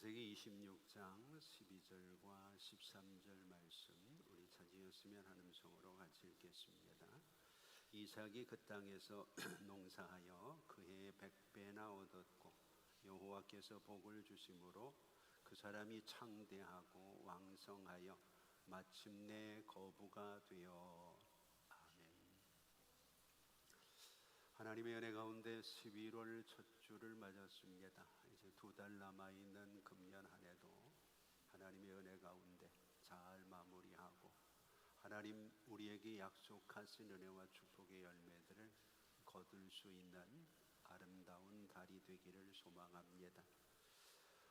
창세기 26장 12절과 13절 말씀 우리 찾으셨으면 하는 음성으로 같이 읽겠습니다. 이삭이 그 땅에서 농사하여 그 해에 100배나 얻었고 여호와께서 복을 주심으로 그 사람이 창대하고 왕성하여 마침내 거부가 되어. 아멘. 하나님의 은혜 가운데 11월 첫 주를 맞았습니다. 이제 2달 남아있는 금년 한 해도 하나님의 은혜 가운데 잘 마무리하고 하나님 우리에게 약속하신 은혜와 축복의 열매들을 거둘 수 있는 아름다운 달이 되기를 소망합니다.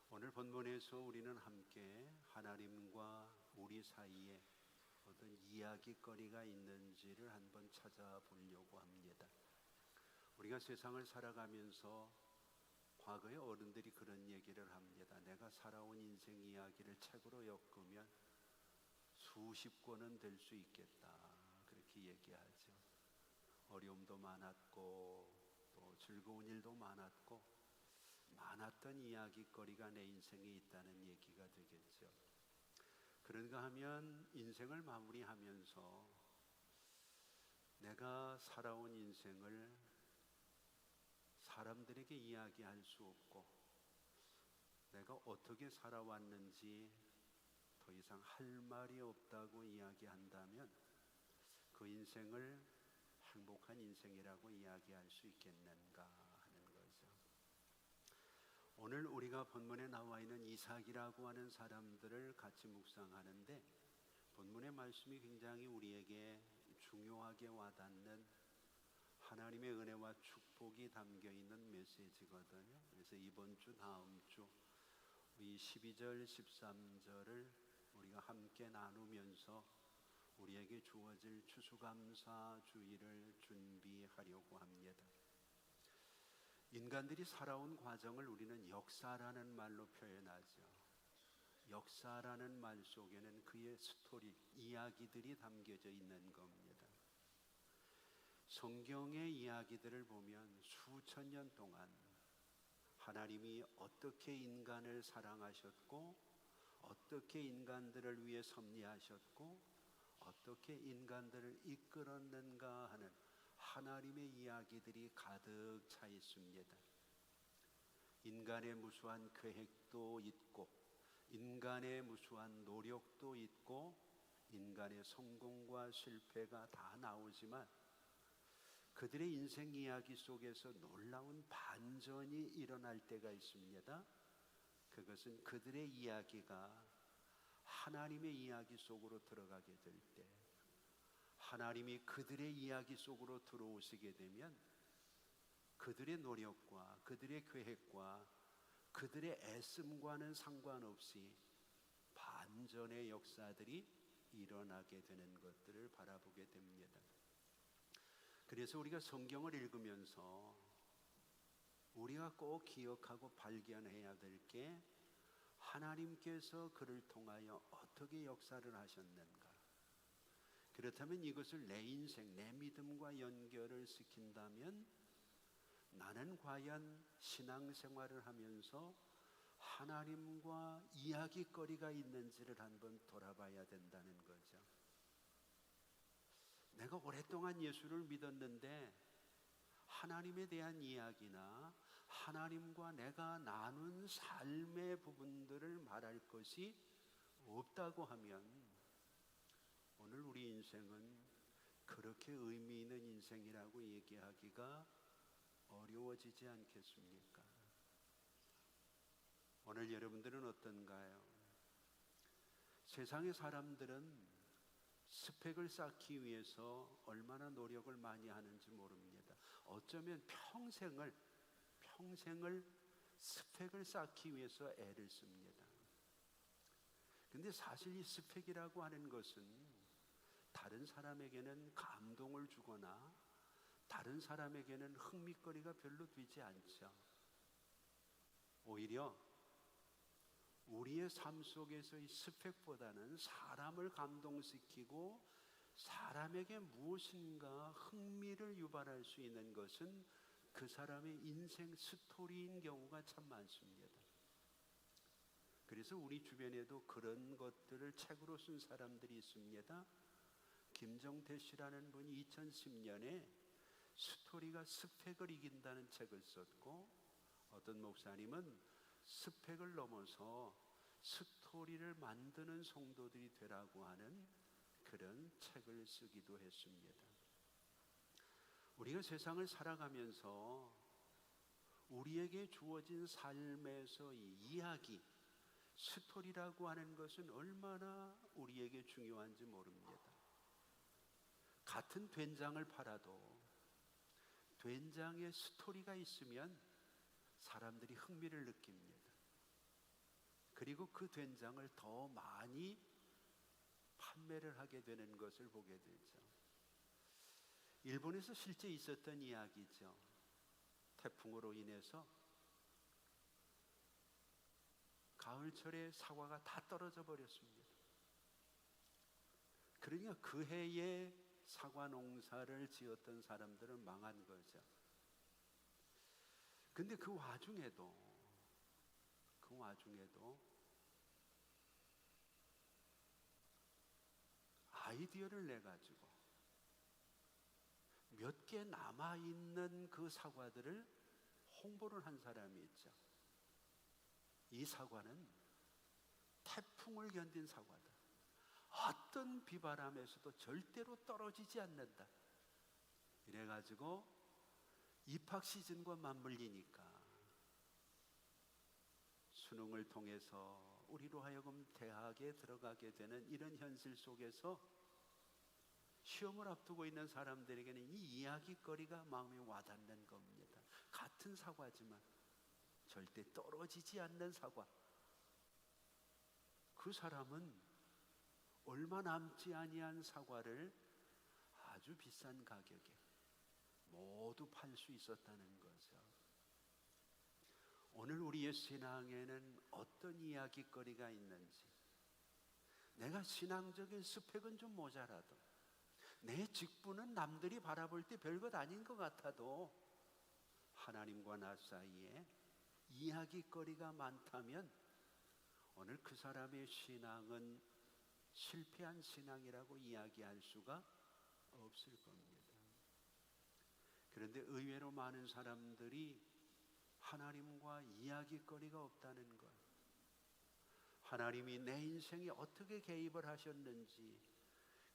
오늘 본문에서 우리는 함께 하나님과 우리 사이에 어떤 이야기거리가 있는지를 한번 찾아보려고 합니다. 우리가 세상을 살아가면서 과거의 어른들이 그런 얘기를 합니다. 내가 살아온 인생 이야기를 책으로 엮으면 수십 권은 될 수 있겠다, 그렇게 얘기하죠. 어려움도 많았고 또 즐거운 일도 많았고 많았던 이야기거리가 내 인생에 있다는 얘기가 되겠죠. 그런가 하면 인생을 마무리하면서 내가 살아온 인생을 사람들에게 이야기할 수 없고 내가 어떻게 살아왔는지 더 이상 할 말이 없다고 이야기한다면 그 인생을 행복한 인생이라고 이야기할 수 있겠는가 하는 거죠. 오늘 우리가 본문에 나와 있는 이삭이라고 하는 사람들을 같이 묵상하는데 본문의 말씀이 굉장히 우리에게 중요하게 와닿는 하나님의 은혜와 축복이 담겨있는 메시지거든요. 그래서 이번 주 다음 주 이 12절 13절을 우리가 함께 나누면서 우리에게 주어질 추수감사 주일을 준비하려고 합니다. 인간들이 살아온 과정을 우리는 역사라는 말로 표현하죠. 역사라는 말 속에는 그의 스토리, 이야기들이 담겨져 있는 겁니다. 성경의 이야기들을 보면 수천 년 동안 하나님이 어떻게 인간을 사랑하셨고 어떻게 인간들을 위해 섭리하셨고 어떻게 인간들을 이끌었는가 하는 하나님의 이야기들이 가득 차 있습니다. 인간의 무수한 계획도 있고 인간의 무수한 노력도 있고 인간의 성공과 실패가 다 나오지만 그들의 인생 이야기 속에서 놀라운 반전이 일어날 때가 있습니다. 그것은 그들의 이야기가 하나님의 이야기 속으로 들어가게 될 때, 하나님이 그들의 이야기 속으로 들어오시게 되면 그들의 노력과 그들의 계획과 그들의 애씀과는 상관없이 반전의 역사들이 일어나게 되는 것들을 바라보게 됩니다. 그래서 우리가 성경을 읽으면서 우리가 꼭 기억하고 발견해야 될 게 하나님께서 그를 통하여 어떻게 역사를 하셨는가. 그렇다면 이것을 내 인생, 내 믿음과 연결을 시킨다면 나는 과연 신앙생활을 하면서 하나님과 이야기거리가 있는지를 한번 돌아봐야 된다는 거죠. 내가 오랫동안 예수를 믿었는데 하나님에 대한 이야기나 하나님과 내가 나눈 삶의 부분들을 말할 것이 없다고 하면 오늘 우리 인생은 그렇게 의미 있는 인생이라고 얘기하기가 어려워지지 않겠습니까? 오늘 여러분들은 어떤가요? 세상의 사람들은 스펙을 쌓기 위해서 얼마나 노력을 많이 하는지 모릅니다. 어쩌면 평생을 스펙을 쌓기 위해서 애를 씁니다. 근데 사실 이 스펙이라고 하는 것은 다른 사람에게는 감동을 주거나 다른 사람에게는 흥미거리가 별로 되지 않죠. 오히려 우리의 삶 속에서의 스펙보다는 사람을 감동시키고 사람에게 무엇인가 흥미를 유발할 수 있는 것은 그 사람의 인생 스토리인 경우가 참 많습니다. 그래서 우리 주변에도 그런 것들을 책으로 쓴 사람들이 있습니다. 김정태 씨라는 분이 2010년에 스토리가 스펙을 이긴다는 책을 썼고, 어떤 목사님은 스펙을 넘어서 스토리를 만드는 성도들이 되라고 하는 그런 책을 쓰기도 했습니다. 우리가 세상을 살아가면서 우리에게 주어진 삶에서의 이야기, 스토리라고 하는 것은 얼마나 우리에게 중요한지 모릅니다. 같은 된장을 팔아도 된장에 스토리가 있으면 사람들이 흥미를 느낍니다. 그리고 그 된장을 더 많이 판매를 하게 되는 것을 보게 되죠. 일본에서 실제 있었던 이야기죠. 태풍으로 인해서 가을철에 사과가 다 떨어져 버렸습니다. 그러니까 그 해에 사과 농사를 지었던 사람들은 망한 거죠. 근데 그 와중에도 아이디어를 내가지고 몇 개 남아있는 그 사과들을 홍보를 한 사람이 있죠. 이 사과는 태풍을 견딘 사과다. 어떤 비바람에서도 절대로 떨어지지 않는다. 이래가지고 입학 시즌과 맞물리니까 수능을 통해서 우리로 하여금 대학에 들어가게 되는 이런 현실 속에서 시험을 앞두고 있는 사람들에게는 이 이야기거리가 마음에 와닿는 겁니다. 같은 사과지만 절대 떨어지지 않는 사과. 그 사람은 얼마 남지 아니한 사과를 아주 비싼 가격에 모두 팔 수 있었다는 거죠. 오늘 우리의 신앙에는 어떤 이야기거리가 있는지, 내가 신앙적인 스펙은 좀 모자라도, 내 직분은 남들이 바라볼 때 별것 아닌 것 같아도 하나님과 나 사이에 이야기거리가 많다면 오늘 그 사람의 신앙은 실패한 신앙이라고 이야기할 수가 없을 겁니다. 그런데 의외로 많은 사람들이 하나님과 이야기거리가 없다는 것, 하나님이 내 인생에 어떻게 개입을 하셨는지,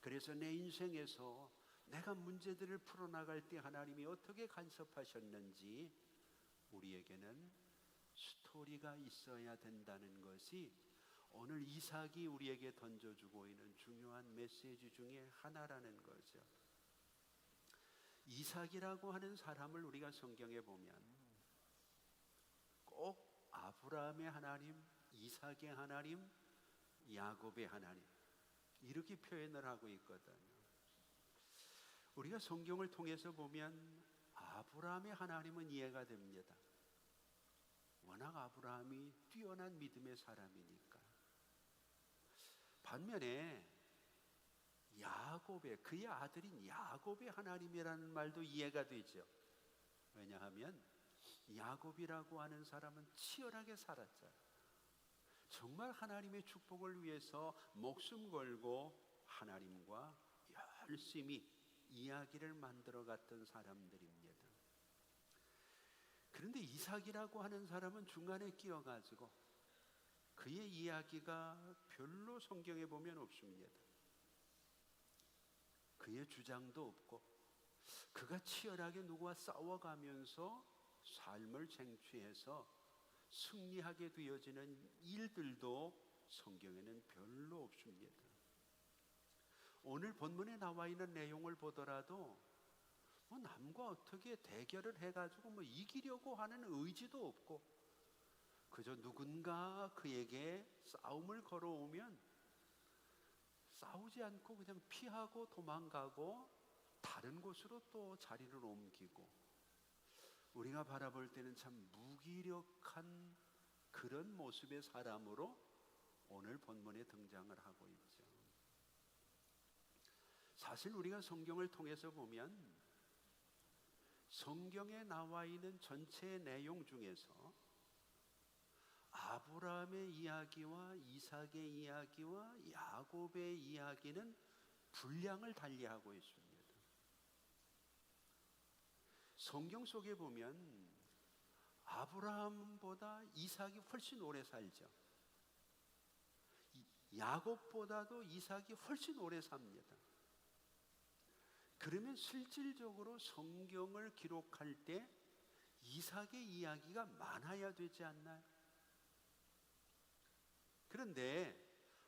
그래서 내 인생에서 내가 문제들을 풀어나갈 때 하나님이 어떻게 간섭하셨는지 우리에게는 스토리가 있어야 된다는 것이 오늘 이삭이 우리에게 던져주고 있는 중요한 메시지 중에 하나라는 거죠. 이삭이라고 하는 사람을 우리가 성경에 보면 꼭 아브라함의 하나님, 이삭의 하나님, 야곱의 하나님 이렇게 표현을 하고 있거든요. 우리가 성경을 통해서 보면 아브라함의 하나님은 이해가 됩니다. 워낙 아브라함이 뛰어난 믿음의 사람이니까. 반면에 야곱의, 그의 아들인 야곱의 하나님이라는 말도 이해가 되죠. 왜냐하면 야곱이라고 하는 사람은 치열하게 살았잖아요. 정말 하나님의 축복을 위해서 목숨 걸고 하나님과 열심히 이야기를 만들어 갔던 사람들입니다. 그런데 이삭이라고 하는 사람은 중간에 끼어가지고 그의 이야기가 별로 성경에 보면 없습니다. 그의 주장도 없고, 그가 치열하게 누구와 싸워가면서 삶을 쟁취해서 승리하게 되어지는 일들도 성경에는 별로 없습니다. 오늘 본문에 나와 있는 내용을 보더라도 남과 어떻게 대결을 해가지고 이기려고 하는 의지도 없고, 그저 누군가 그에게 싸움을 걸어오면 싸우지 않고 그냥 피하고 도망가고 다른 곳으로 또 자리를 옮기고, 우리가 바라볼 때는 참 무기력한 그런 모습의 사람으로 오늘 본문에 등장을 하고 있죠. 사실 우리가 성경을 통해서 보면 성경에 나와 있는 전체 내용 중에서 아브라함의 이야기와 이삭의 이야기와 야곱의 이야기는 분량을 달리하고 있습니다. 성경 속에 보면 아브라함보다 이삭이 훨씬 오래 살죠. 야곱보다도 이삭이 훨씬 오래 삽니다. 그러면 실질적으로 성경을 기록할 때 이삭의 이야기가 많아야 되지 않나요? 그런데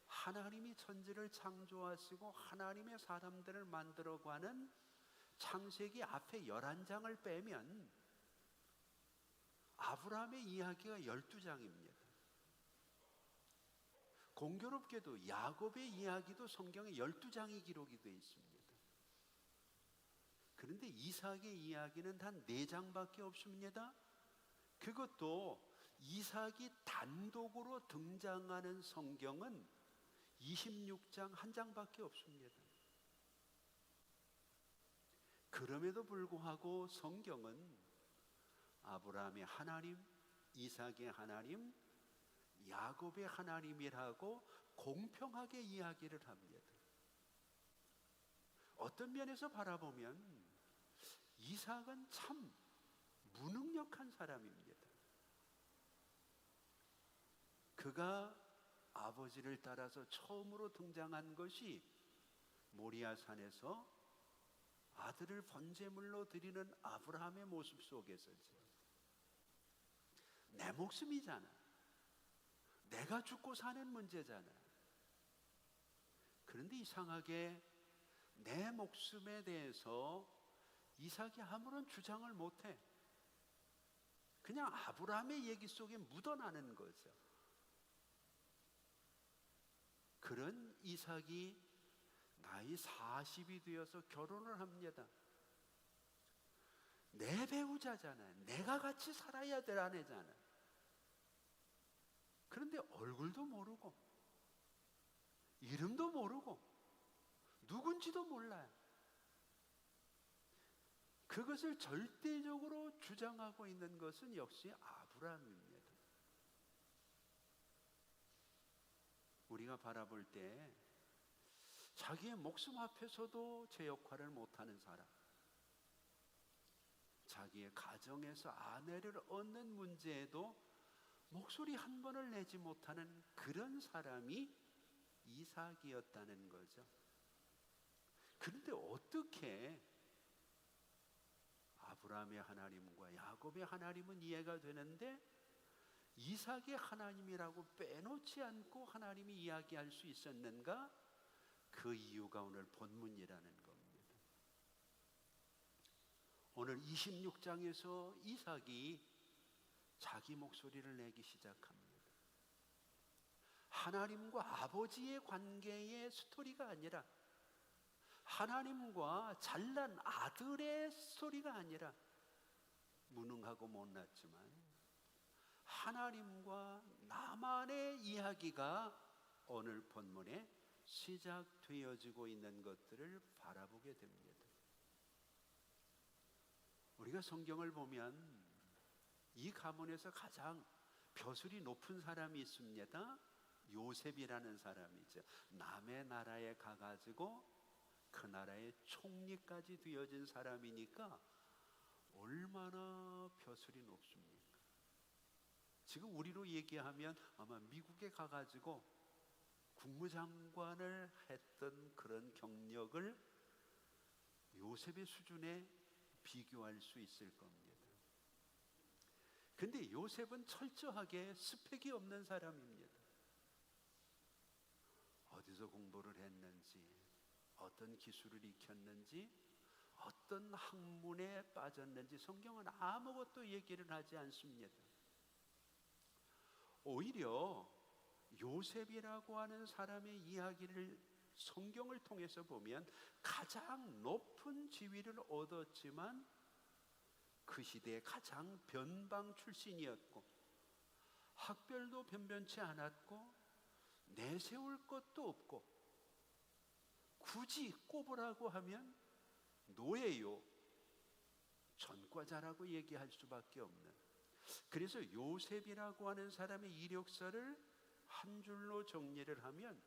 하나님이 천지를 창조하시고 하나님의 사람들을 만들어가는 창세기 앞에 11장을 빼면 아브라함의 이야기가 12장입니다. 공교롭게도 야곱의 이야기도 성경에 12장이 기록이 되어 있습니다. 그런데 이삭의 이야기는 단 4장밖에 없습니다. 그것도 이삭이 단독으로 등장하는 성경은 26장 한 장밖에 없습니다. 그럼에도 불구하고 성경은 아브라함의 하나님, 이삭의 하나님, 야곱의 하나님이라고 공평하게 이야기를 합니다. 어떤 면에서 바라보면 이삭은 참 무능력한 사람입니다. 그가 아버지를 따라서 처음으로 등장한 것이 모리아산에서 아들을 번제물로 드리는 아브라함의 모습 속에서지. 내 목숨이잖아. 내가 죽고 사는 문제잖아. 그런데 이상하게 내 목숨에 대해서 이삭이 아무런 주장을 못해. 그냥 아브라함의 얘기 속에 묻어나는 거죠. 그런 이삭이 나이 40이 되어서 결혼을 합니다. 내 배우자잖아요. 내가 같이 살아야 될 아내잖아요. 그런데 얼굴도 모르고 이름도 모르고 누군지도 몰라요. 그것을 절대적으로 주장하고 있는 것은 역시 아브라함입니다. 우리가 바라볼 때 자기의 목숨 앞에서도 제 역할을 못하는 사람, 자기의 가정에서 아내를 얻는 문제에도 목소리 한 번을 내지 못하는 그런 사람이 이삭이었다는 거죠. 그런데 어떻게 아브라함의 하나님과 야곱의 하나님은 이해가 되는데 이삭의 하나님이라고 빼놓지 않고 하나님이 이야기할 수 있었는가? 그 이유가 오늘 본문이라는 겁니다. 오늘 26장에서 이삭이 자기 목소리를 내기 시작합니다. 하나님과 아버지의 관계의 스토리가 아니라 하나님과 잘난 아들의 스토리가 아니라 무능하고 못났지만 하나님과 나만의 이야기가 오늘 본문에 시작되어지고 있는 것들을 바라보게 됩니다. 우리가 성경을 보면 이 가문에서 가장 벼슬이 높은 사람이 있습니다. 요셉이라는 사람이죠. 남의 나라에 가가지고 그 나라의 총리까지 되어진 사람이니까 얼마나 벼슬이 높습니까? 지금 우리로 얘기하면 아마 미국에 가가지고 국무장관을 했던 그런 경력을 요셉의 수준에 비교할 수 있을 겁니다. 근데 요셉은 철저하게 스펙이 없는 사람입니다. 어디서 공부를 했는지, 어떤 기술을 익혔는지, 어떤 학문에 빠졌는지 성경은 아무것도 얘기를 하지 않습니다. 오히려 요셉이라고 하는 사람의 이야기를 성경을 통해서 보면 가장 높은 지위를 얻었지만 그 시대의 가장 변방 출신이었고 학별도 변변치 않았고 내세울 것도 없고 굳이 꼽으라고 하면 노예요, 전과자라고 얘기할 수밖에 없는 그래서 요셉이라고 하는 사람의 이력서를 한 줄로 정리를 하면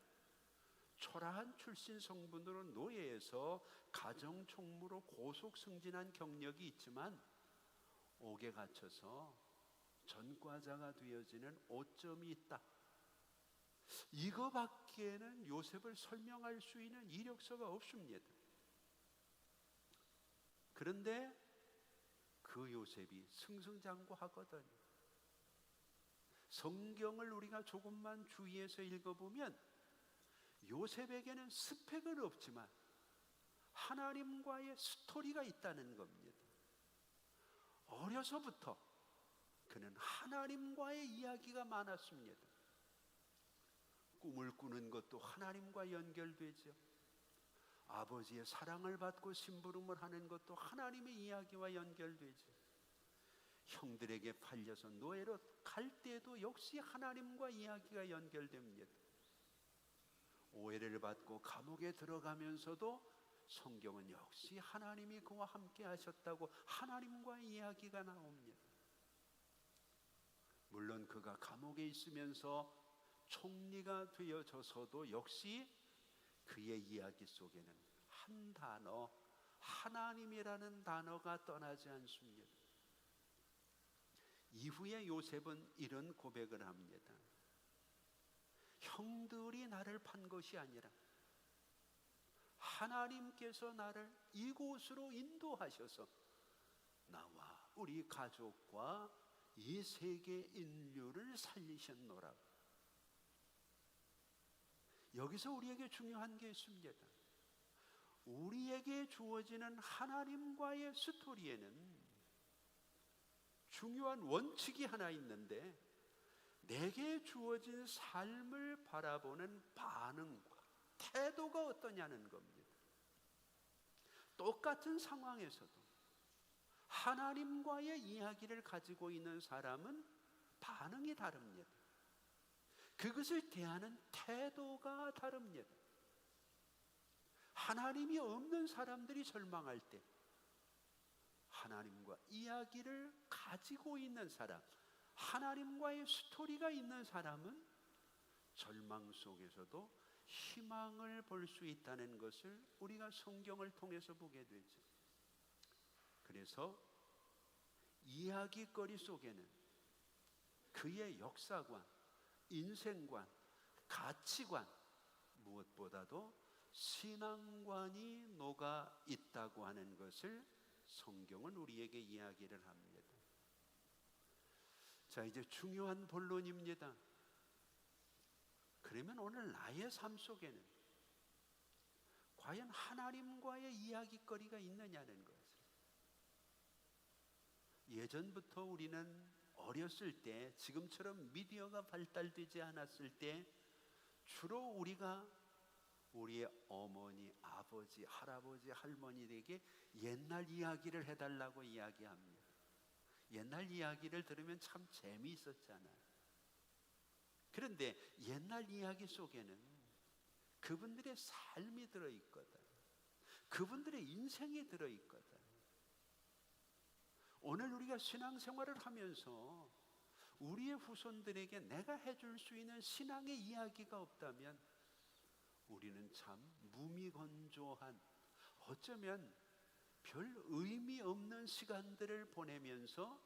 초라한 출신 성분으로 노예에서 가정 총무로 고속 승진한 경력이 있지만 옥에 갇혀서 전과자가 되어지는 오점이 있다. 이거밖에는 요셉을 설명할 수 있는 이력서가 없습니다. 그런데 그 요셉이 승승장구하거든요. 성경을 우리가 조금만 주의해서 읽어보면 요셉에게는 스펙은 없지만 하나님과의 스토리가 있다는 겁니다. 어려서부터 그는 하나님과의 이야기가 많았습니다. 꿈을 꾸는 것도 하나님과 연결되죠. 아버지의 사랑을 받고 심부름을 하는 것도 하나님의 이야기와 연결되죠. 형들에게 팔려서 노예로 갈 때도 역시 하나님과 이야기가 연결됩니다. 오해를 받고 감옥에 들어가면서도 성경은 역시 하나님이 그와 함께 하셨다고 하나님과 이야기가 나옵니다. 물론 그가 감옥에 있으면서 총리가 되어져서도 역시 그의 이야기 속에는 한 단어, 하나님이라는 단어가 떠나지 않습니다. 이후에 요셉은 이런 고백을 합니다. 형들이 나를 판 것이 아니라 하나님께서 나를 이곳으로 인도하셔서 나와 우리 가족과 이 세계 인류를 살리셨노라. 여기서 우리에게 중요한 게 있습니다. 우리에게 주어지는 하나님과의 스토리에는 중요한 원칙이 하나 있는데 내게 주어진 삶을 바라보는 반응과 태도가 어떠냐는 겁니다. 똑같은 상황에서도 하나님과의 이야기를 가지고 있는 사람은 반응이 다릅니다. 그것을 대하는 태도가 다릅니다. 하나님이 없는 사람들이 절망할 때 하나님과 이야기를 가지고 있는 사람, 하나님과의 스토리가 있는 사람은 절망 속에서도 희망을 볼 수 있다는 것을 우리가 성경을 통해서 보게 되죠. 그래서 이야기거리 속에는 그의 역사관, 인생관, 가치관, 무엇보다도 신앙관이 녹아 있다고 하는 것을 성경은 우리에게 이야기를 합니다. 자, 이제 중요한 본론입니다. 그러면 오늘 나의 삶 속에는 과연 하나님과의 이야기거리가 있느냐는 것을. 예전부터 우리는 어렸을 때, 지금처럼 미디어가 발달되지 않았을 때 주로 우리가 우리의 어머니, 아버지, 할아버지, 할머니에게 옛날 이야기를 해달라고 이야기합니다. 옛날 이야기를 들으면 참 재미있었잖아요. 그런데 옛날 이야기 속에는 그분들의 삶이 들어있거든. 그분들의 인생이 들어있거든. 오늘 우리가 신앙생활을 하면서 우리의 후손들에게 내가 해줄 수 있는 신앙의 이야기가 없다면 우리는 참 무미건조한, 어쩌면 별 의미 없는 시간들을 보내면서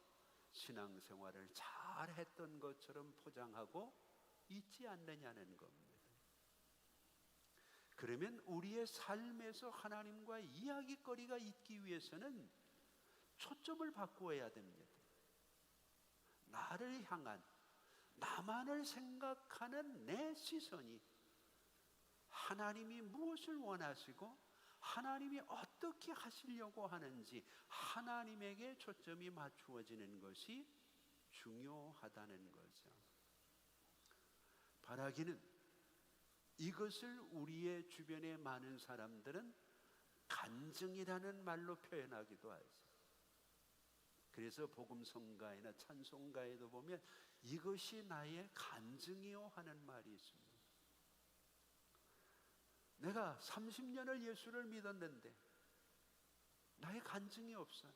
신앙생활을 잘 했던 것처럼 포장하고 있지 않느냐는 겁니다. 그러면 우리의 삶에서 하나님과 이야기거리가 있기 위해서는 초점을 바꾸어야 됩니다. 나를 향한, 나만을 생각하는 내 시선이 하나님이 무엇을 원하시고 하나님이 어떻게 하시려고 하는지 하나님에게 초점이 맞추어지는 것이 중요하다는 거죠. 바라기는 이것을 우리의 주변의 많은 사람들은 간증이라는 말로 표현하기도 하죠. 그래서 복음성가이나 찬송가에도 보면 이것이 나의 간증이요 하는 말이 있습니다. 내가 30년을 예수를 믿었는데 나의 간증이 없어요.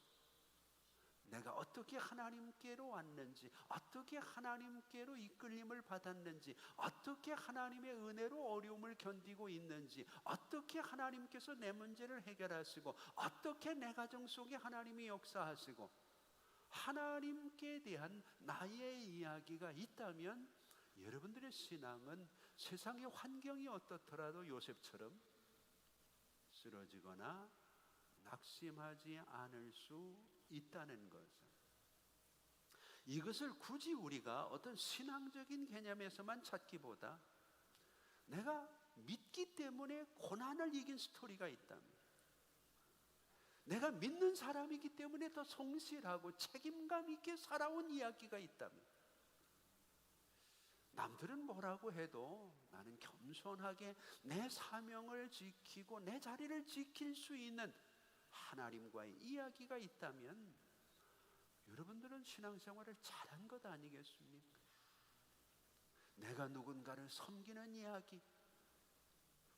내가 어떻게 하나님께로 왔는지, 어떻게 하나님께로 이끌림을 받았는지, 어떻게 하나님의 은혜로 어려움을 견디고 있는지, 어떻게 하나님께서 내 문제를 해결하시고, 어떻게 내 가정 속에 하나님이 역사하시고, 하나님께 대한 나의 이야기가 있다면 여러분들의 신앙은 세상의 환경이 어떻더라도 요셉처럼 쓰러지거나 낙심하지 않을 수 있다는 것을, 이것을 굳이 우리가 어떤 신앙적인 개념에서만 찾기보다 내가 믿기 때문에 고난을 이긴 스토리가 있다면, 내가 믿는 사람이기 때문에 더 성실하고 책임감 있게 살아온 이야기가 있다면, 남들은 뭐라고 해도 나는 겸손하게 내 사명을 지키고 내 자리를 지킬 수 있는 하나님과의 이야기가 있다면 여러분들은 신앙생활을 잘한 것 아니겠습니까? 내가 누군가를 섬기는 이야기,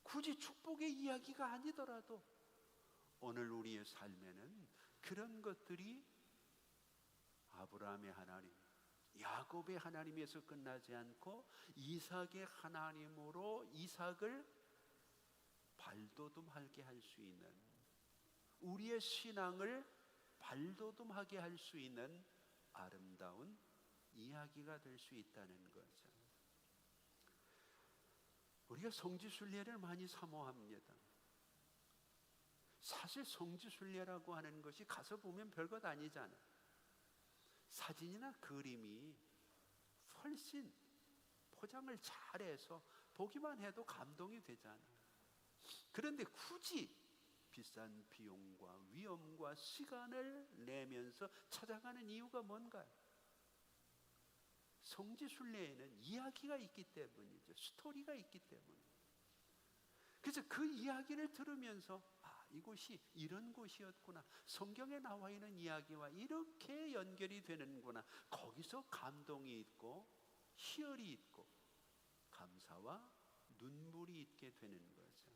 굳이 축복의 이야기가 아니더라도 오늘 우리의 삶에는 그런 것들이 아브라함의 하나님, 야곱의 하나님에서 끝나지 않고 이삭의 하나님으로 이삭을 발돋움하게 할 수 있는, 우리의 신앙을 발돋움하게 할 수 있는 아름다운 이야기가 될 수 있다는 거죠. 우리가 성지순례를 많이 사모합니다. 사실 성지순례라고 하는 것이 가서 보면 별것 아니잖아요. 사진이나 그림이 훨씬 포장을 잘해서 보기만 해도 감동이 되잖아요. 그런데 굳이 비싼 비용과 위험과 시간을 내면서 찾아가는 이유가 뭔가요? 성지순례에는 이야기가 있기 때문이죠. 스토리가 있기 때문이에요. 그래서 그 이야기를 들으면서 이곳이 이런 곳이었구나, 성경에 나와 있는 이야기와 이렇게 연결이 되는구나, 거기서 감동이 있고 희열이 있고 감사와 눈물이 있게 되는 거죠.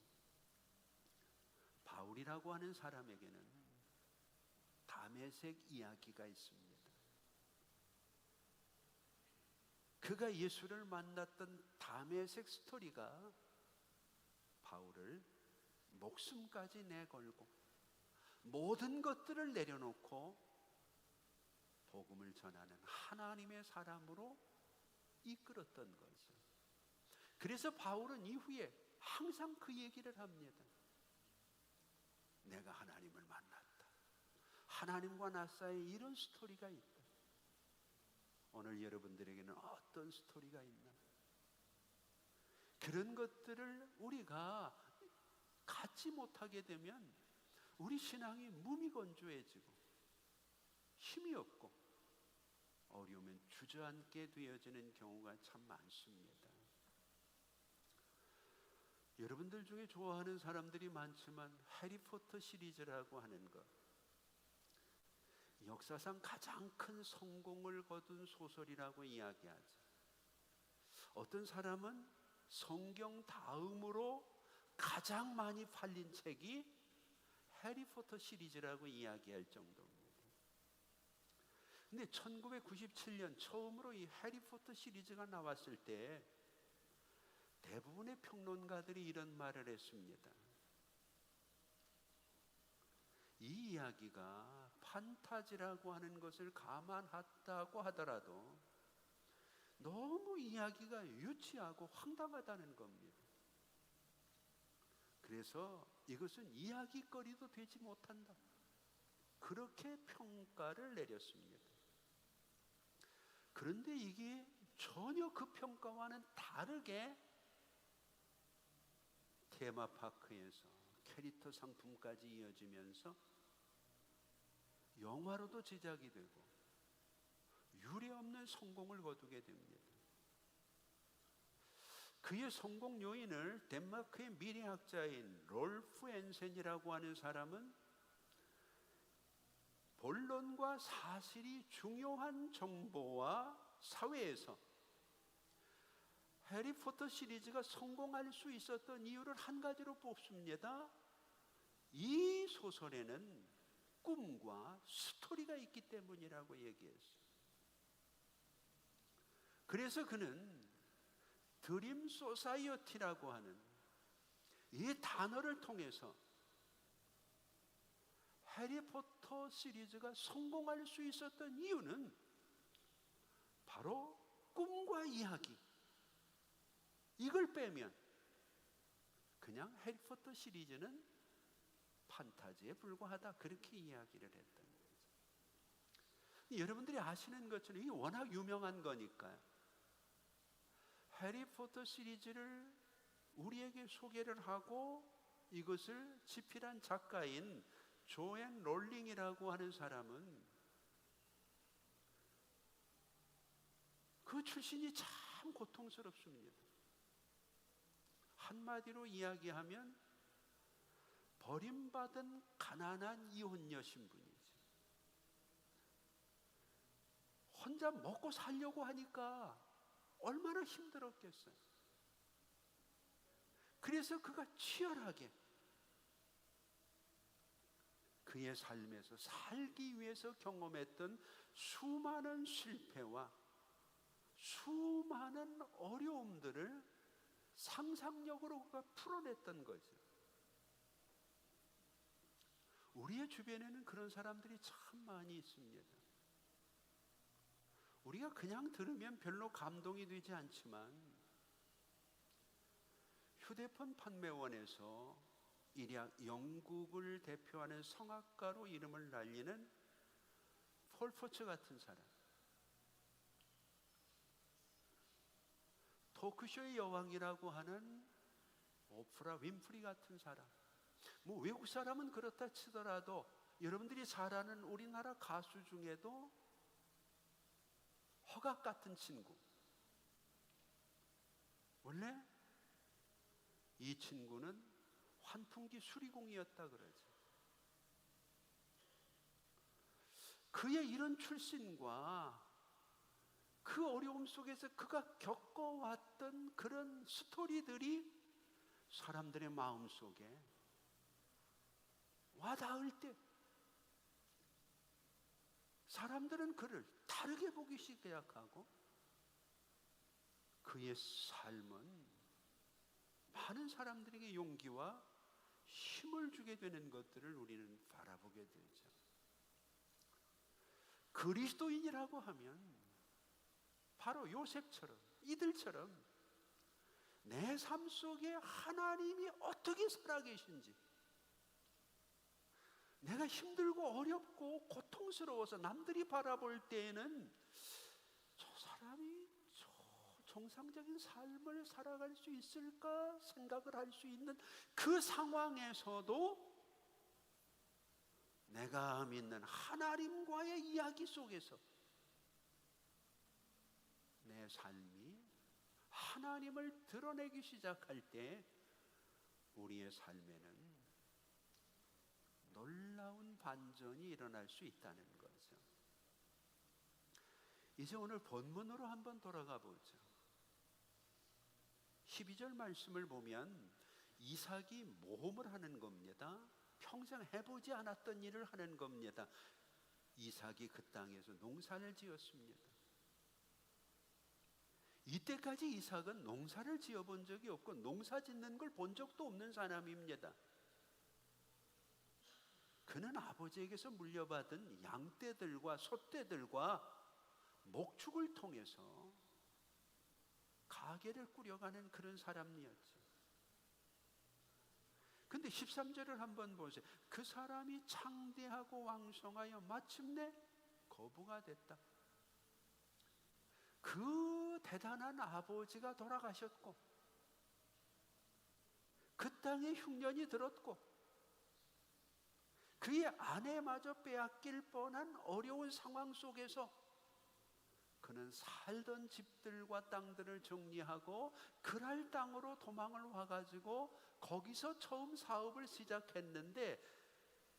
바울이라고 하는 사람에게는 다메섹 이야기가 있습니다. 그가 예수를 만났던 다메섹 스토리가 바울을 목숨까지 내걸고 모든 것들을 내려놓고 복음을 전하는 하나님의 사람으로 이끌었던 거죠. 그래서 바울은 이후에 항상 그 얘기를 합니다. 내가 하나님을 만났다. 하나님과 나 사이에 이런 스토리가 있다. 오늘 여러분들에게는 어떤 스토리가 있나? 그런 것들을 우리가 갖지 못하게 되면 우리 신앙이 무미건조해지고 힘이 없고 어려우면 주저앉게 되어지는 경우가 참 많습니다. 여러분들 중에 좋아하는 사람들이 많지만 해리포터 시리즈라고 하는 것, 역사상 가장 큰 성공을 거둔 소설이라고 이야기하죠. 어떤 사람은 성경 다음으로 가장 많이 팔린 책이 해리포터 시리즈라고 이야기할 정도입니다. 근데 1997년 처음으로 이 해리포터 시리즈가 나왔을 때 대부분의 평론가들이 이런 말을 했습니다. 이 이야기가 판타지라고 하는 것을 감안했다고 하더라도 너무 이야기가 유치하고 황당하다는 겁니다. 그래서 이것은 이야기거리도 되지 못한다, 그렇게 평가를 내렸습니다. 그런데 이게 전혀 그 평가와는 다르게 테마파크에서 캐릭터 상품까지 이어지면서 영화로도 제작이 되고 유례없는 성공을 거두게 됩니다. 그의 성공 요인을 덴마크의 미래학자인 롤프 엔센이라고 하는 사람은 본론과 사실이 중요한 정보와 사회에서 해리포터 시리즈가 성공할 수 있었던 이유를 한 가지로 뽑습니다. 이 소설에는 꿈과 스토리가 있기 때문이라고 얘기했어요. 그래서 그는 드림 소사이어티라고 하는 이 단어를 통해서 해리포터 시리즈가 성공할 수 있었던 이유는 바로 꿈과 이야기, 이걸 빼면 그냥 해리포터 시리즈는 판타지에 불과하다, 그렇게 이야기를 했던 거죠. 여러분들이 아시는 것처럼 이게 워낙 유명한 거니까요. 해리포터 시리즈를 우리에게 소개를 하고 이것을 집필한 작가인 조앤 롤링이라고 하는 사람은 그 출신이 참 고통스럽습니다. 한마디로 이야기하면 버림받은 가난한 이혼녀 신분이지. 혼자 먹고 살려고 하니까 얼마나 힘들었겠어요. 그래서 그가 치열하게 그의 삶에서 살기 위해서 경험했던 수많은 실패와 수많은 어려움들을 상상력으로 그가 풀어냈던 거죠. 우리의 주변에는 그런 사람들이 참 많이 있습니다. 우리가 그냥 들으면 별로 감동이 되지 않지만 휴대폰 판매원에서 영국을 대표하는 성악가로 이름을 날리는 폴 포처 같은 사람, 토크쇼의 여왕이라고 하는 오프라 윈프리 같은 사람, 뭐 외국 사람은 그렇다 치더라도 여러분들이 잘 아는 우리나라 가수 중에도 허각 같은 친구, 원래 이 친구는 환풍기 수리공이었다 그러죠. 그의 이런 출신과 그 어려움 속에서 그가 겪어왔던 그런 스토리들이 사람들의 마음속에 와닿을 때 사람들은 그를 다르게 보기 시작하고 그의 삶은 많은 사람들에게 용기와 힘을 주게 되는 것들을 우리는 바라보게 되죠. 그리스도인이라고 하면 바로 요셉처럼, 이들처럼 내 삶 속에 하나님이 어떻게 살아계신지, 내가 힘들고 어렵고 고통스러워서 남들이 바라볼 때에는 저 사람이 정상적인 삶을 살아갈 수 있을까 생각을 할 수 있는 그 상황에서도 내가 믿는 하나님과의 이야기 속에서 내 삶이 하나님을 드러내기 시작할 때 우리의 삶에는 놀라운 반전이 일어날 수 있다는 거죠. 이제 오늘 본문으로 한번 돌아가 보죠. 12절 말씀을 보면 이삭이 모험을 하는 겁니다. 평생 해보지 않았던 일을 하는 겁니다. 이삭이 그 땅에서 농사를 지었습니다. 이때까지 이삭은 농사를 지어본 적이 없고 농사 짓는 걸 본 적도 없는 사람입니다. 그는 아버지에게서 물려받은 양떼들과 소떼들과 목축을 통해서 가게를 꾸려가는 그런 사람이었죠. 근데 13절을 한번 보세요. 그 사람이 창대하고 왕성하여 마침내 거부가 됐다. 그 대단한 아버지가 돌아가셨고 그 땅에 흉년이 들었고 그의 아내마저 빼앗길 뻔한 어려운 상황 속에서 그는 살던 집들과 땅들을 정리하고 그랄 땅으로 도망을 와가지고 거기서 처음 사업을 시작했는데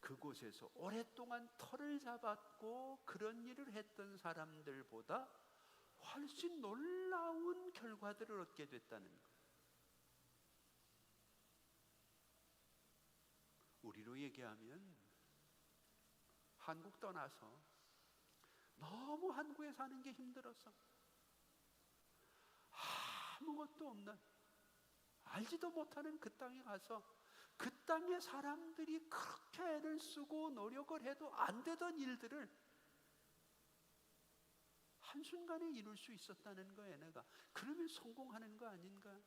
그곳에서 오랫동안 터를 잡았고 그런 일을 했던 사람들보다 훨씬 놀라운 결과들을 얻게 됐다는 것. 우리로 얘기하면 한국 떠나서 너무 한국에 사는 게 힘들어서 아무것도 없는, 알지도 못하는 그 땅에 가서 그 땅의 사람들이 그렇게 애를 쓰고 노력을 해도 안 되던 일들을 한순간에 이룰 수 있었다는 거예요. 내가 그러면 성공하는 거 아닌가?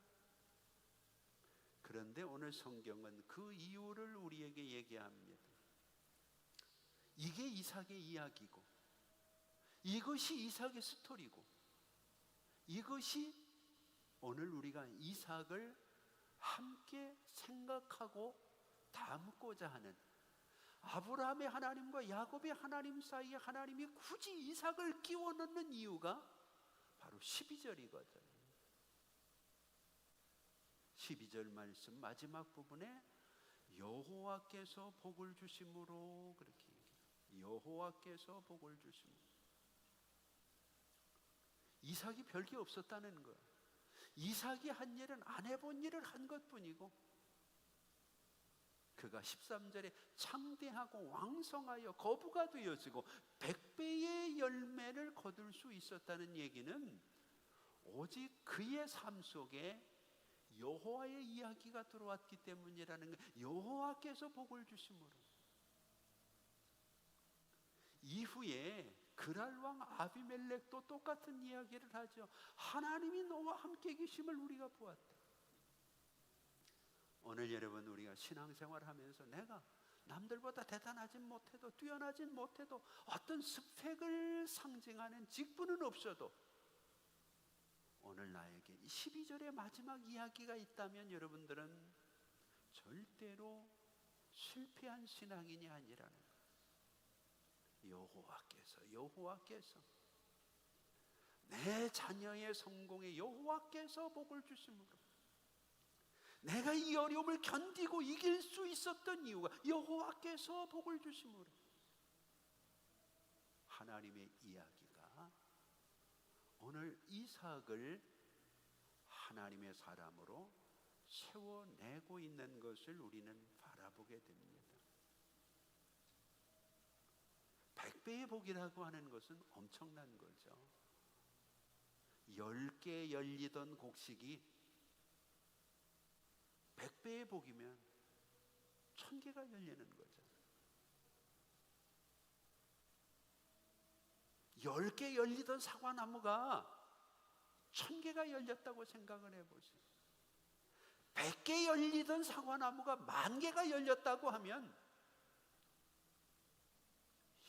그런데 오늘 성경은 그 이유를 우리에게 얘기합니다. 이게 이삭의 이야기고, 이것이 이삭의 스토리고, 이것이 오늘 우리가 이삭을 함께 생각하고 담고자 하는, 아브라함의 하나님과 야곱의 하나님 사이에 하나님이 굳이 이삭을 끼워 넣는 이유가 바로 12절이거든. 12절 말씀 마지막 부분에 여호와께서 복을 주심으로 그렇게 얘기해요. 여호와께서 복을 주심으로. 이삭이 별게 없었다는 거예요. 이삭이 한 일은 안 해본 일을 한 것뿐이고, 그가 13절에 창대하고 왕성하여 거부가 되어지고 100배의 열매를 거둘 수 있었다는 얘기는 오직 그의 삶 속에 여호와의 이야기가 들어왔기 때문이라는 거예요. 여호와께서 복을 주심으로. 이후에 그랄 왕 아비멜렉도 똑같은 이야기를 하죠. 하나님이 너와 함께 계심을 우리가 보았다. 오늘 여러분, 우리가 신앙생활 하면서 내가 남들보다 대단하진 못해도, 뛰어나진 못해도, 어떤 스펙을 상징하는 직분은 없어도 오늘 나에게 12절의 마지막 이야기가 있다면 여러분들은 절대로 실패한 신앙인이 아니라는 거예요. 여호와께서 내 자녀의 성공에 여호와께서 복을 주심으로, 내가 이 어려움을 견디고 이길 수 있었던 이유가 여호와께서 복을 주심으로, 하나님의 이야기가 오늘 이삭을 하나님의 사람으로 세워내고 있는 것을 우리는 바라보게 됩니다. 100배의 복이라고 하는 것은 엄청난 거죠. 10개 열리던 곡식이 100배의 복이면 1000개가 열리는 거죠. 10개 열리던 사과나무가 1000개가 열렸다고 생각을 해보세요. 100개 열리던 사과나무가 10,000개가 열렸다고 하면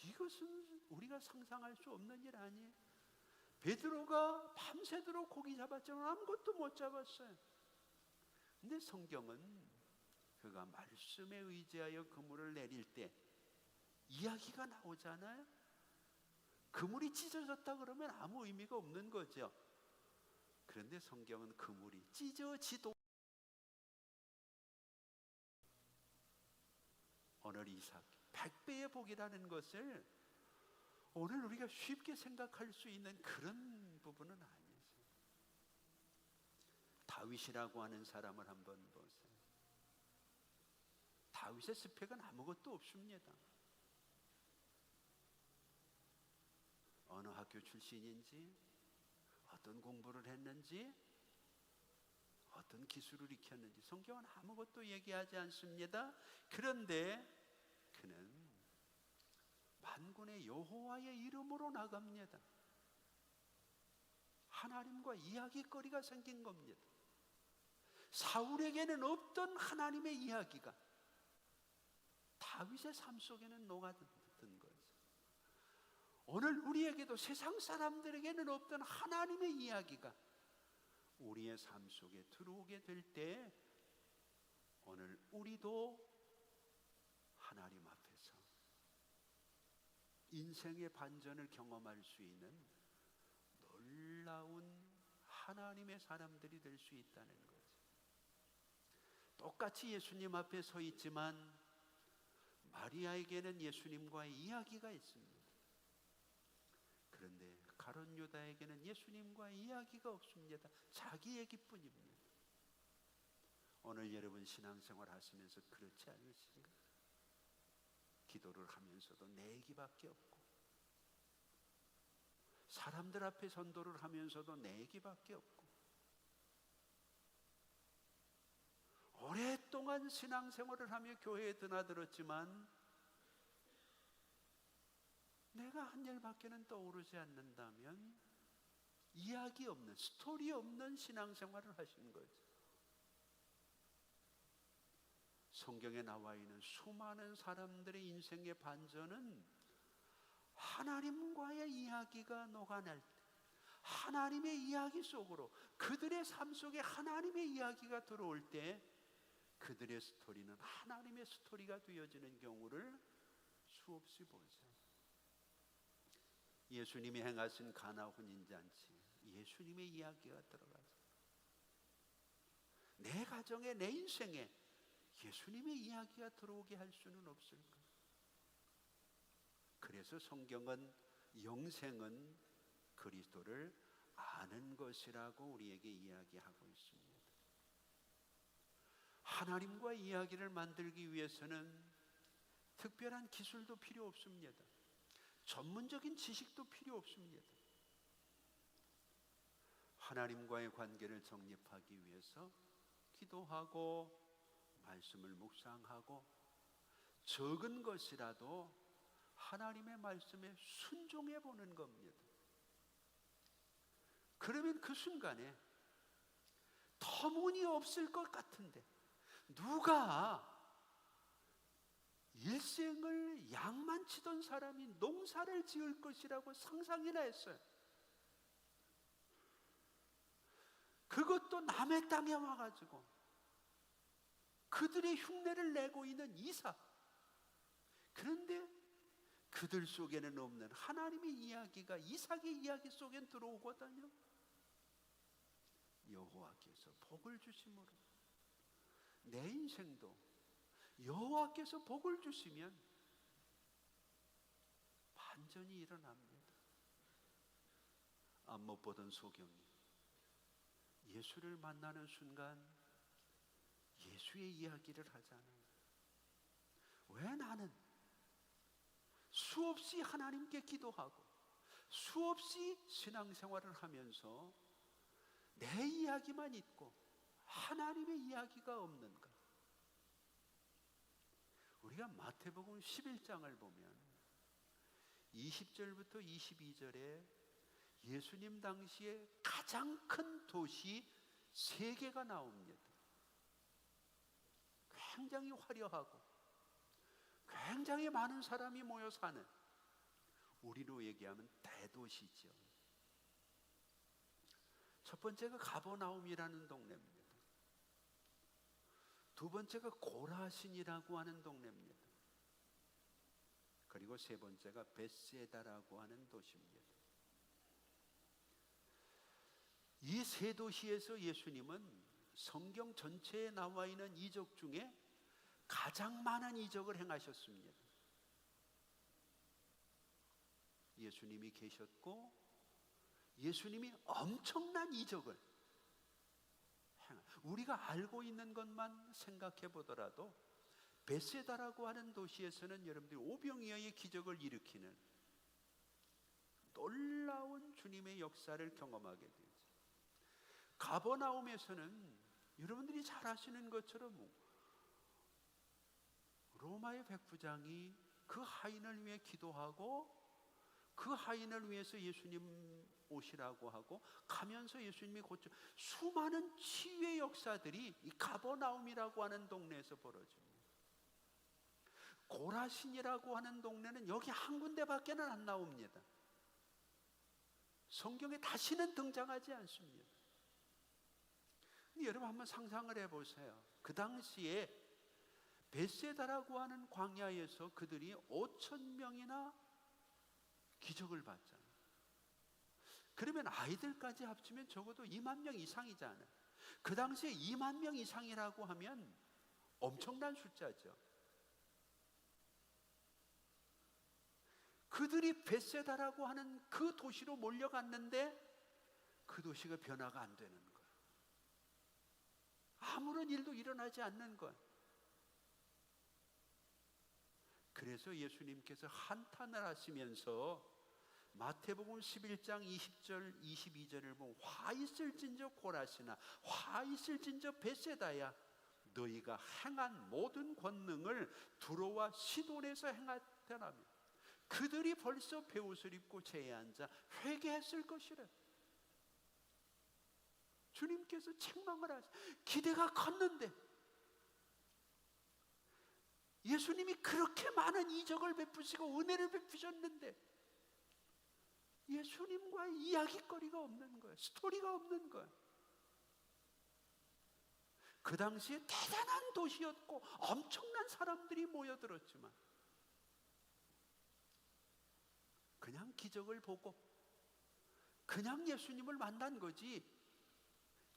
이것은 우리가 상상할 수 없는 일 아니에요. 베드로가 밤새도록 고기 잡았지만 아무것도 못 잡았어요. 근데 성경은 그가 말씀에 의지하여 그물을 내릴 때 이야기가 나오잖아요. 그물이 찢어졌다 그러면 아무 의미가 없는 거죠. 그런데 성경은 그물이 찢어지도, 오늘 이삭 100배의 복이라는 것을 오늘 우리가 쉽게 생각할 수 있는 그런 부분은 아니에요. 다윗이라고 하는 사람을 한번 보세요. 다윗의 스펙은 아무것도 없습니다. 어느 학교 출신인지, 어떤 공부를 했는지, 어떤 기술을 익혔는지 성경은 아무것도 얘기하지 않습니다. 그런데 그는 만군의 여호와의 이름으로 나갑니다. 하나님과 이야기거리가 생긴 겁니다. 사울에게는 없던 하나님의 이야기가 다윗의 삶 속에는 녹아든 거죠. 오늘 우리에게도 세상 사람들에게는 없던 하나님의 이야기가 우리의 삶 속에 들어오게 될 때 오늘 우리도 하나님 앞에서 인생의 반전을 경험할 수 있는 놀라운 하나님의 사람들이 될 수 있다는 거죠. 똑같이 예수님 앞에 서 있지만 마리아에게는 예수님과의 이야기가 있습니다. 그런데 가룟 유다에게는 예수님과의 이야기가 없습니다. 자기 얘기뿐입니다. 오늘 여러분 신앙생활 하시면서 그렇지 않으신가? 기도를 하면서도 내기밖에 없고, 사람들 앞에 전도를 하면서도 내기밖에 없고, 오랫동안 신앙생활을 하며 교회에 드나들었지만 내가 한 일밖에는 떠오르지 않는다면 이야기 없는, 스토리 없는 신앙생활을 하신 거죠. 성경에 나와 있는 수많은 사람들의 인생의 반전은 하나님과의 이야기가 녹아날 때, 하나님의 이야기 속으로, 그들의 삶 속에 하나님의 이야기가 들어올 때 그들의 스토리는 하나님의 스토리가 되어지는 경우를 수없이 보죠. 예수님이 행하신 가나 혼인잔치, 예수님의 이야기가 들어가죠. 내 가정에, 내 인생에 예수님의 이야기가 들어오게 할 수는 없을까? 그래서 성경은 영생은 그리스도를 아는 것이라고 우리에게 이야기하고 있습니다. 하나님과 이야기를 만들기 위해서는 특별한 기술도 필요 없습니다. 전문적인 지식도 필요 없습니다. 하나님과의 관계를 정립하기 위해서 기도하고 말씀을 묵상하고 적은 것이라도 하나님의 말씀에 순종해 보는 겁니다. 그러면 그 순간에 터무니없을 것 같은데 누가 일생을 양만 치던 사람이 농사를 지을 것이라고 상상이나 했어요. 그것도 남의 땅에 와가지고 그들의 흉내를 내고 있는 이삭. 그런데 그들 속에는 없는 하나님의 이야기가 이삭의 이야기 속엔 들어오거든요. 여호와께서 복을 주심으로 내 인생도 여호와께서 복을 주시면 반전이 일어납니다. 앞 못 보던 소경이 예수를 만나는 순간 예수의 이야기를 하잖아요. 왜 나는 수없이 하나님께 기도하고 수없이 신앙생활을 하면서 내 이야기만 있고 하나님의 이야기가 없는가? 우리가 마태복음 11장을 보면 20절부터 22절에 예수님 당시에 가장 큰 도시 3개가 나옵니다. 굉장히 화려하고 굉장히 많은 사람이 모여 사는, 우리로 얘기하면 대도시죠. 첫 번째가 가버나움이라는 동네입니다. 두 번째가 고라신이라고 하는 동네입니다. 그리고 세 번째가 벳세다라고 하는 도시입니다. 이 세 도시에서 예수님은 성경 전체에 나와 있는 이적 중에 가장 많은 이적을 행하셨습니다. 예수님이 계셨고 예수님이 엄청난 이적을 우리가 알고 있는 것만 생각해 보더라도 벳세다라고 하는 도시에서는 여러분들이 오병이어의 기적을 일으키는 놀라운 주님의 역사를 경험하게 되죠. 가버나움에서는 여러분들이 잘 아시는 것처럼 로마의 백부장이 그 하인을 위해 기도하고 그 하인을 위해서 예수님 오시라고 하고 가면서 예수님이 고쳐 수많은 치유의 역사들이 이 가버나움이라고 하는 동네에서 벌어집니다. 고라신이라고 하는 동네는 여기 한 군데밖에는 안 나옵니다. 성경에 다시는 등장하지 않습니다. 여러분 한번 상상을 해보세요. 그 당시에 벳세다라고 하는 광야에서 그들이 5,000명이나 기적을 봤잖아요. 그러면 아이들까지 합치면 적어도 2만 명 이상이잖아요. 그 당시에 2만 명 이상이라고 하면 엄청난 숫자죠. 그들이 벳세다라고 하는 그 도시로 몰려갔는데 그 도시가 변화가 안 되는 거예요. 아무런 일도 일어나지 않는 거예요. 그래서 예수님께서 한탄을 하시면서 마태복음 11장 20절 22절을 보면 화 있을진저 고라시나 화 있을진저 베세다야 너희가 행한 모든 권능을 두로와 시돈에서 행하더라며 그들이 벌써 베옷을 입고 제에 앉아 회개했을 것이라. 주님께서 책망을 하시. 기대가 컸는데 예수님이 그렇게 많은 이적을 베푸시고 은혜를 베푸셨는데 예수님과 이야기거리가 없는 거예요. 스토리가 없는 거예요. 그 당시에 대단한 도시였고 엄청난 사람들이 모여들었지만 그냥 기적을 보고 그냥 예수님을 만난 거지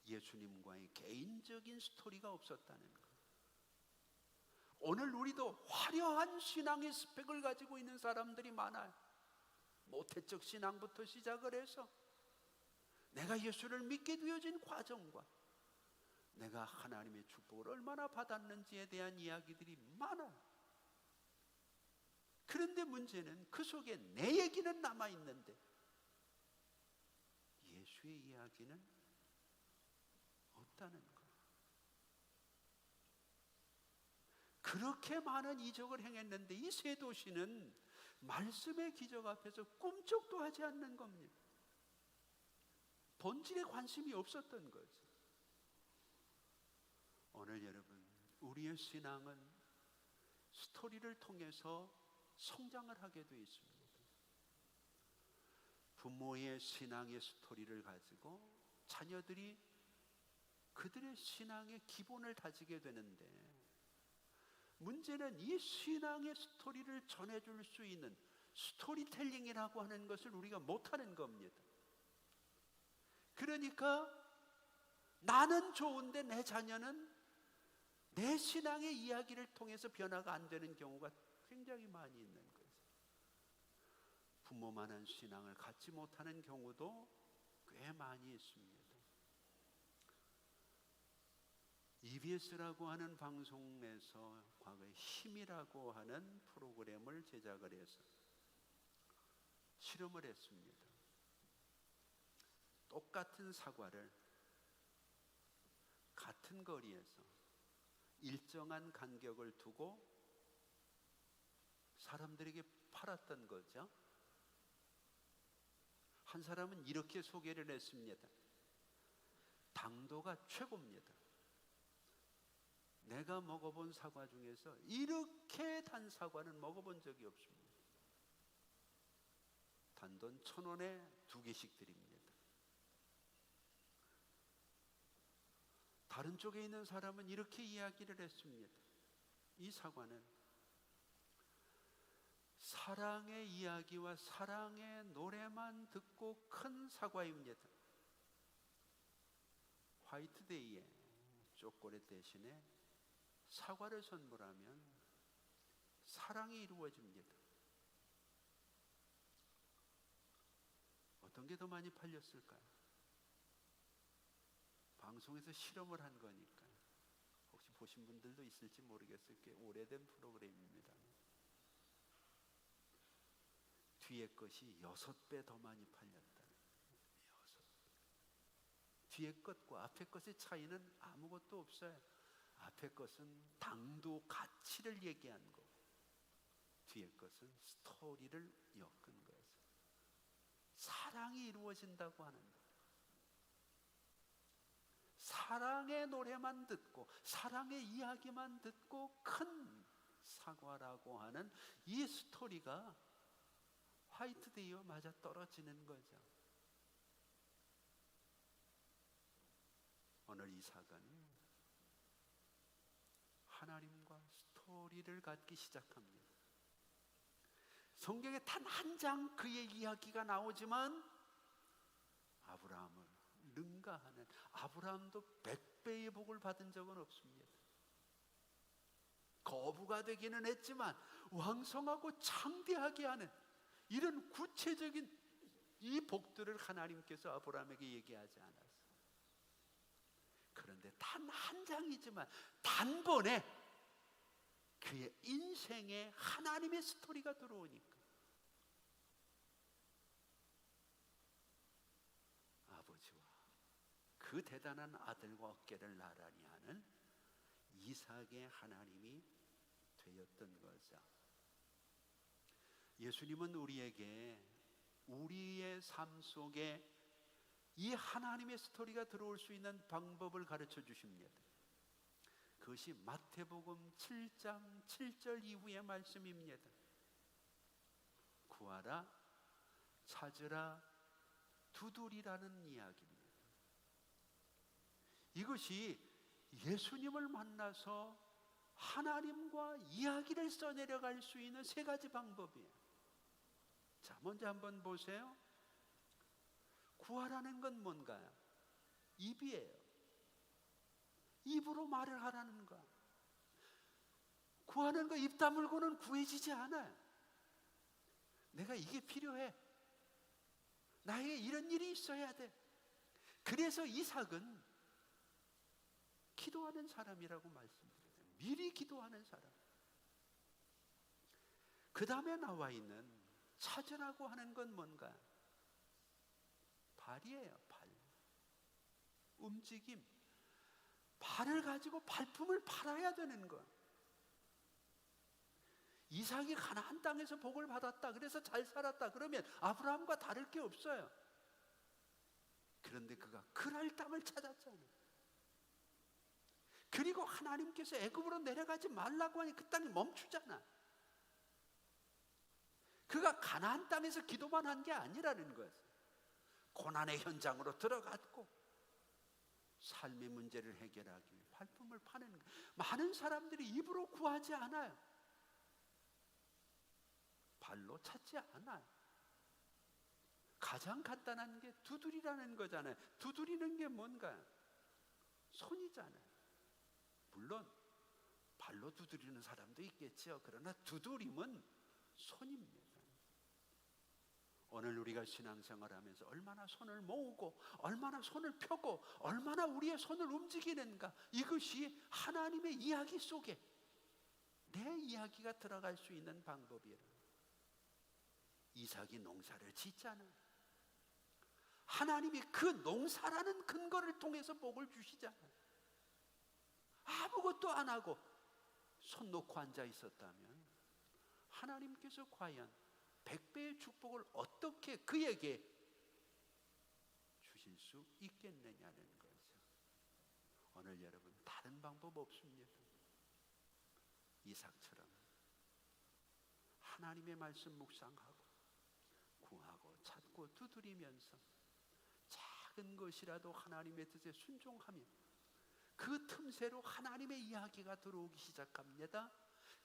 예수님과의 개인적인 스토리가 없었다는 거예요. 오늘 우리도 화려한 신앙의 스펙을 가지고 있는 사람들이 많아요. 모태적 신앙부터 시작을 해서 내가 예수를 믿게 되어진 과정과 내가 하나님의 축복을 얼마나 받았는지에 대한 이야기들이 많아요. 그런데 문제는 그 속에 내 얘기는 남아있는데 예수의 이야기는 없다는 거예요. 그렇게 많은 이적을 행했는데 이 세 도시는 말씀의 기적 앞에서 꿈쩍도 하지 않는 겁니다. 본질에 관심이 없었던 거죠. 오늘 여러분, 우리의 신앙은 스토리를 통해서 성장을 하게 되어 있습니다. 부모의 신앙의 스토리를 가지고 자녀들이 그들의 신앙의 기본을 다지게 되는데 문제는 이 신앙의 스토리를 전해줄 수 있는 스토리텔링이라고 하는 것을 우리가 못하는 겁니다. 그러니까 나는 좋은데 내 자녀는 내 신앙의 이야기를 통해서 변화가 안 되는 경우가 굉장히 많이 있는 거예요. 부모만한 신앙을 갖지 못하는 경우도 꽤 많이 있습니다. EBS라고 하는 방송에서 과거에 힘이라고 하는 프로그램을 제작을 해서 실험을 했습니다. 똑같은 사과를 같은 거리에서 일정한 간격을 두고 사람들에게 팔았던 거죠. 한 사람은 이렇게 소개를 했습니다. 당도가 최고입니다. 내가 먹어본 사과 중에서 이렇게 단 사과는 먹어본 적이 없습니다. 단돈 1,000원에 2개씩 드립니다. 다른 쪽에 있는 사람은 이렇게 이야기를 했습니다. 이 사과는 사랑의 이야기와 사랑의 노래만 듣고 큰 사과입니다. 화이트데이에 초콜릿 대신에 사과를 선물하면 사랑이 이루어집니다. 어떤 게 더 많이 팔렸을까요? 방송에서 실험을 한 거니까 혹시 보신 분들도 있을지 모르겠어요. 꽤 오래된 프로그램입니다. 뒤에 것이 6배 더 많이 팔렸다는 거예요. 6배. 뒤에 것과 앞에 것의 차이는 아무것도 없어요. 앞에 것은 당도, 가치를 얘기한 거고 뒤에 것은 스토리를 엮은 거예요. 사랑이 이루어진다고 하는 거예요. 사랑의 노래만 듣고 사랑의 이야기만 듣고 큰 사과라고 하는 이 스토리가 화이트데이와 맞아 떨어지는 거죠. 오늘 이 사건이 하나님과 스토리를 갖기 시작합니다. 성경에 단 한 장 그의 이야기가 나오지만 아브라함을 능가하는, 아브라함도 100배의 복을 받은 적은 없습니다. 거부가 되기는 했지만 왕성하고 창대하게 하는 이런 구체적인 이 복들을 하나님께서 아브라함에게 얘기하지 않았어요. 그런데 단 한 장이지만 단번에 그의 인생에 하나님의 스토리가 들어오니까 아버지와 그 대단한 아들과 어깨를 나란히 하는 이삭의 하나님이 되었던 거죠. 예수님은 우리에게 우리의 삶 속에 이 하나님의 스토리가 들어올 수 있는 방법을 가르쳐 주십니다. 그것이 마태복음 7장 7절 이후의 말씀입니다. 구하라, 찾으라, 두드리라는 이야기입니다. 이것이 예수님을 만나서 하나님과 이야기를 써내려갈 수 있는 세 가지 방법이에요. 자, 먼저 한번 보세요. 구하라는 건 뭔가요? 입이에요. 입으로 말을 하라는 거. 구하는 거 입 다물고는 구해지지 않아요. 내가 이게 필요해. 나에게 이런 일이 있어야 돼. 그래서 이삭은 기도하는 사람이라고 말씀드렸어요. 미리 기도하는 사람. 그 다음에 나와 있는 찾으라고 하는 건 뭔가? 발이에요. 발. 움직임. 발을 가지고 발품을 팔아야 되는 거. 이삭이 가나안 땅에서 복을 받았다. 그래서 잘 살았다. 그러면 아브라함과 다를 게 없어요. 그런데 그가 그랄 땅을 찾았잖아요. 그리고 하나님께서 애굽으로 내려가지 말라고 하니 그 땅이 멈추잖아. 그가 가나안 땅에서 기도만 한 게 아니라는 거였어요. 고난의 현장으로 들어갔고 삶의 문제를 해결하기 위해 발품을 파는 거예요. 많은 사람들이 입으로 구하지 않아요. 발로 찾지 않아요. 가장 간단한 게 두드리라는 거잖아요. 두드리는 게 뭔가요? 손이잖아요. 물론 발로 두드리는 사람도 있겠죠. 그러나 두드림은 손입니다. 오늘 우리가 신앙생활하면서 얼마나 손을 모으고 얼마나 손을 펴고 얼마나 우리의 손을 움직이는가, 이것이 하나님의 이야기 속에 내 이야기가 들어갈 수 있는 방법이에요. 이삭이 농사를 짓잖아요. 하나님이 그 농사라는 근거를 통해서 복을 주시잖아요. 아무것도 안 하고 손 놓고 앉아 있었다면 하나님께서 과연 100배의 축복을 어떻게 그에게 주실 수 있겠느냐는 거죠. 오늘 여러분, 다른 방법 없습니다. 이삭처럼 하나님의 말씀 묵상하고 구하고 찾고 두드리면서 작은 것이라도 하나님의 뜻에 순종하며 그 틈새로 하나님의 이야기가 들어오기 시작합니다.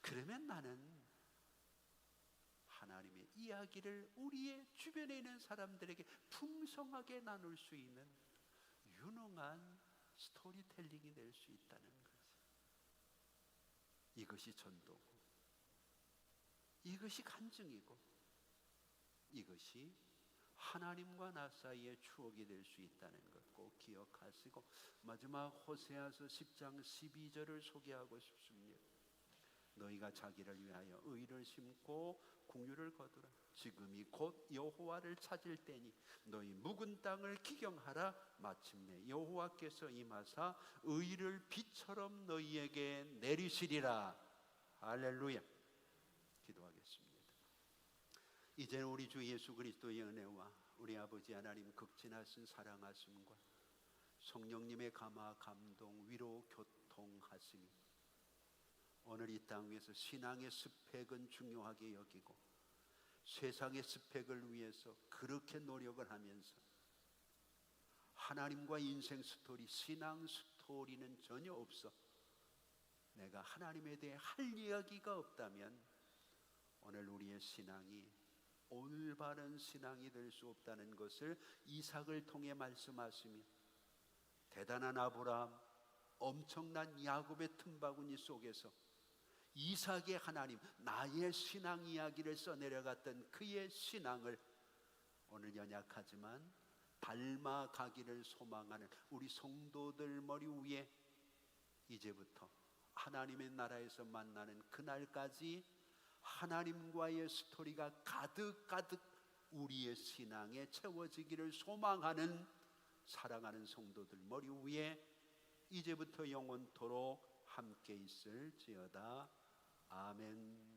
그러면 나는 하나님의 이야기를 우리의 주변에 있는 사람들에게 풍성하게 나눌 수 있는 유능한 스토리텔링이 될 수 있다는 거죠. 이것이 전도고, 이것이 간증이고, 이것이 하나님과 나 사이의 추억이 될 수 있다는 것 꼭 기억하시고, 마지막 호세아서 10장 12절을 소개하고 싶습니다. 너희가 자기를 위하여 의를 심고 공유를 거두라. 지금이 곧 여호와를 찾을 때니 너희 묵은 땅을 기경하라. 마침내 여호와께서 임하사 의를 비처럼 너희에게 내리시리라. 할렐루야. 기도하겠습니다. 이제는 우리 주 예수 그리스도의 은혜와 우리 아버지 하나님 극진하신 사랑하심과 성령님의 감화 감동 위로 교통하심이 오늘 이 땅 위에서 신앙의 스펙은 중요하게 여기고 세상의 스펙을 위해서 그렇게 노력을 하면서 하나님과 인생 스토리, 신앙 스토리는 전혀 없어. 내가 하나님에 대해 할 이야기가 없다면 오늘 우리의 신앙이 올바른 신앙이 될 수 없다는 것을 이삭을 통해 말씀하시며, 대단한 아브라함, 엄청난 야곱의 틈바구니 속에서 이삭의 하나님, 나의 신앙 이야기를 써내려갔던 그의 신앙을 오늘 연약하지만 닮아가기를 소망하는 우리 성도들 머리 위에 이제부터 하나님의 나라에서 만나는 그날까지 하나님과의 스토리가 가득가득 우리의 신앙에 채워지기를 소망하는 사랑하는 성도들 머리 위에 이제부터 영원토록 함께 있을지어다. 아멘.